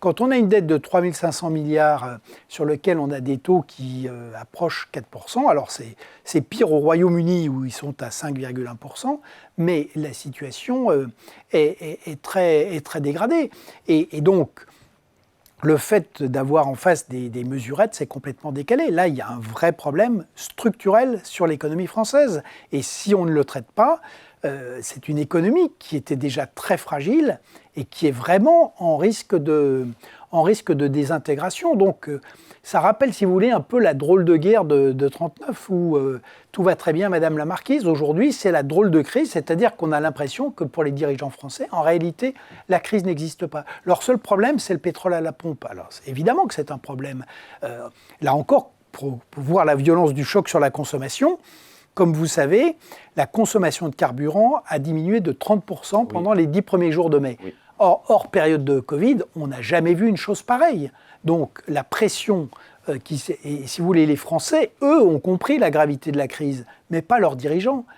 quand on a une dette de 3 500 milliards sur lequel on a des taux qui approchent 4%, alors c'est pire au Royaume-Uni où ils sont à 5,1%, mais la situation est très dégradée. Et donc, le fait d'avoir en face des mesurettes, c'est complètement décalé. Là, il y a un vrai problème structurel sur l'économie française. Et si on ne le traite pas, c'est une économie qui était déjà très fragile et qui est vraiment en risque de désintégration. Donc, ça rappelle, si vous voulez, un peu la drôle de guerre de 1939 où tout va très bien, Madame la Marquise. Aujourd'hui, c'est la drôle de crise, c'est-à-dire qu'on a l'impression que pour les dirigeants français, en réalité, la crise n'existe pas. Leur seul problème, c'est le pétrole à la pompe. Alors, évidemment que c'est un problème. Là encore, pour voir la violence du choc sur la consommation, comme vous savez, la consommation de carburant a diminué de 30% pendant les 10 premiers jours de mai. Oui. Or, hors période de Covid, on n'a jamais vu une chose pareille. Donc, la pression, et si vous voulez, les Français, eux, ont compris la gravité de la crise, mais pas leurs dirigeants.